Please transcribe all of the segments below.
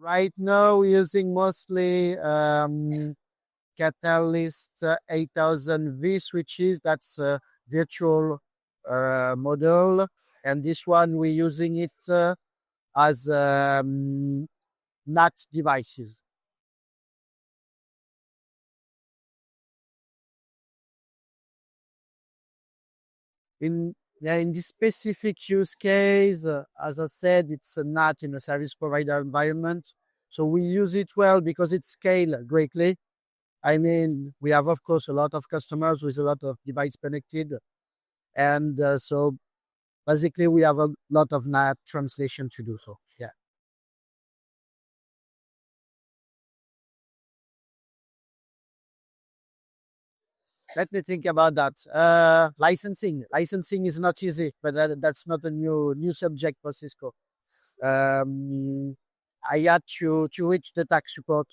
Right now, we're using mostly Catalyst 8000V switches. That's a virtual model. And this one, we're using it as NAT devices. In this specific use case, as I said, it's not in a service provider environment. So we use it well because it scales greatly. I mean, we have, of course, a lot of customers with a lot of devices connected. And so basically, we have a lot of NAT translation to do. So, yeah. Let me think about that. Licensing is not easy, but that's not a new subject for Cisco. Um, I had to reach the tax support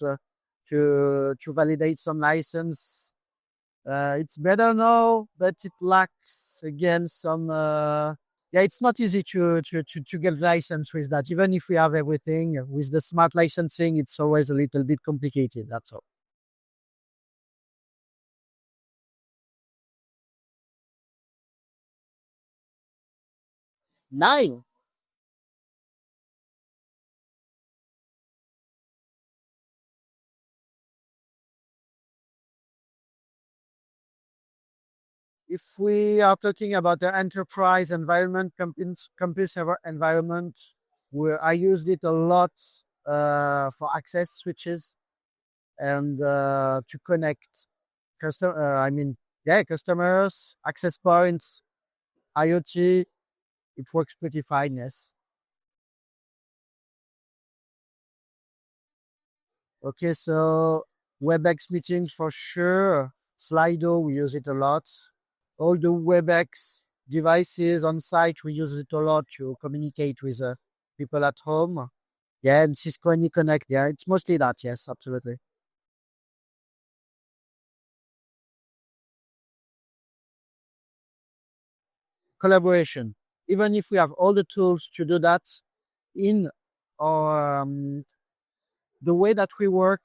to validate some license. It's better now, but it lacks again some. Yeah, it's not easy to get license with that. Even if we have everything with the smart licensing, it's always a little bit complicated. That's all. 9. If we are talking about the enterprise environment, campus server environment, where I used it a lot for access switches and to connect customers, access points, IoT. It works pretty fine, yes. Okay, so WebEx meetings for sure. Slido, we use it a lot. All the WebEx devices on site, we use it a lot to communicate with people at home. Yeah, and Cisco AnyConnect. Yeah, it's mostly that. Yes, absolutely. Collaboration. Even if we have all the tools to do that, in our the way that we work,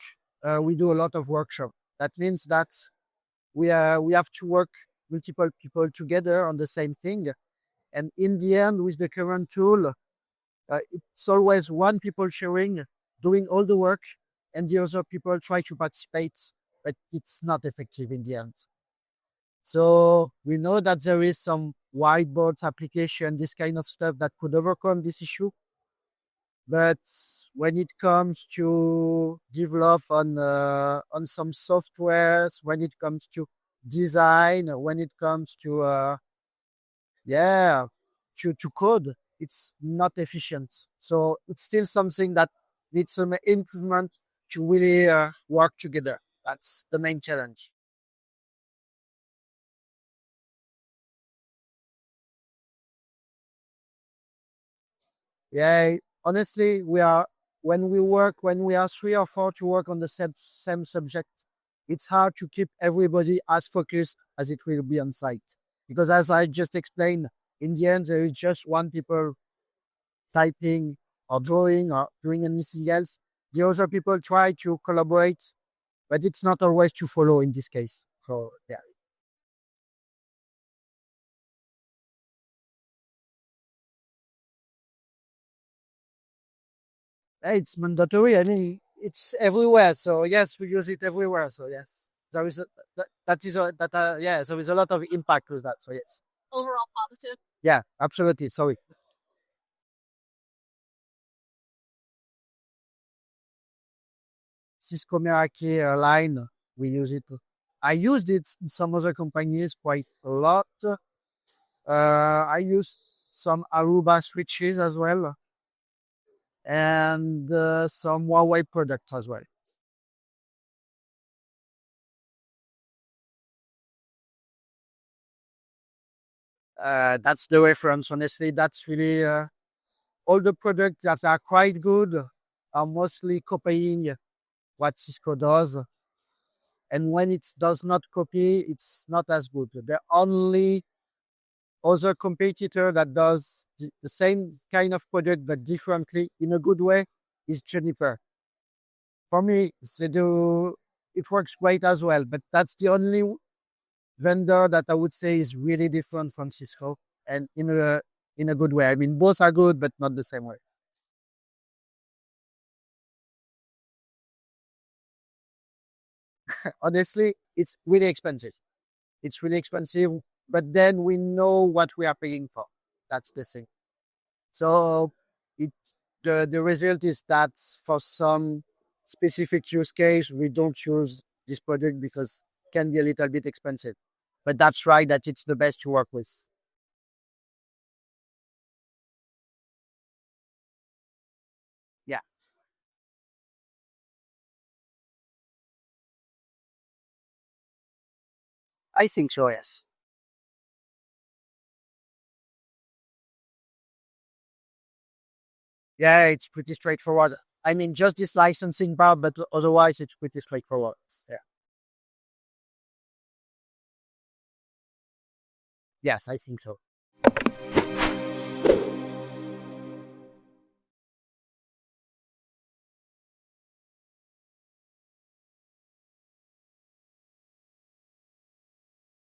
we do a lot of workshop. That means that we have to work multiple people together on the same thing, and in the end, with the current tool, it's always one people sharing, doing all the work, and the other people try to participate, but it's not effective in the end. So we know that there is some whiteboards application, this kind of stuff that could overcome this issue. But when it comes to develop on some softwares, when it comes to design, when it comes to yeah, to code, it's not efficient. So it's still something that needs some improvement to really work together. That's the main challenge. Yeah, honestly, we are when we are 3 or 4 to work on the same subject, it's hard to keep everybody as focused as it will be on site. Because as I just explained, in the end, there is just one people typing or drawing or doing anything else. The other people try to collaborate, but it's not always to follow in this case. So yeah, it's mandatory. I mean, it's everywhere. So yes, we use it everywhere. So yes, there is that is that yeah. So there's a lot of impact with that. So yes. Overall positive. Yeah, absolutely. Sorry. Cisco Meraki line, we use it. I used it in some other companies quite a lot. I use some Aruba switches as well, and some Huawei products as well. That's the reference. Honestly, that's really all the products that are quite good are mostly copying what Cisco does. And when it does not copy, it's not as good. The only other competitor that does the same kind of product but differently in a good way is Juniper. For me, it works great as well, but that's the only vendor that I would say is really different from Cisco and in a good way. I mean, both are good, but not the same way. Honestly, it's really expensive. It's really expensive, but then we know what we are paying for. That's the thing. So it the result is that for some specific use case, we don't choose this product because it can be a little bit expensive. But that's right that it's the best to work with. Yeah, I think so, yes. Yeah, it's pretty straightforward. I mean, just this licensing part, but otherwise it's pretty straightforward. Yeah. Yes, I think so.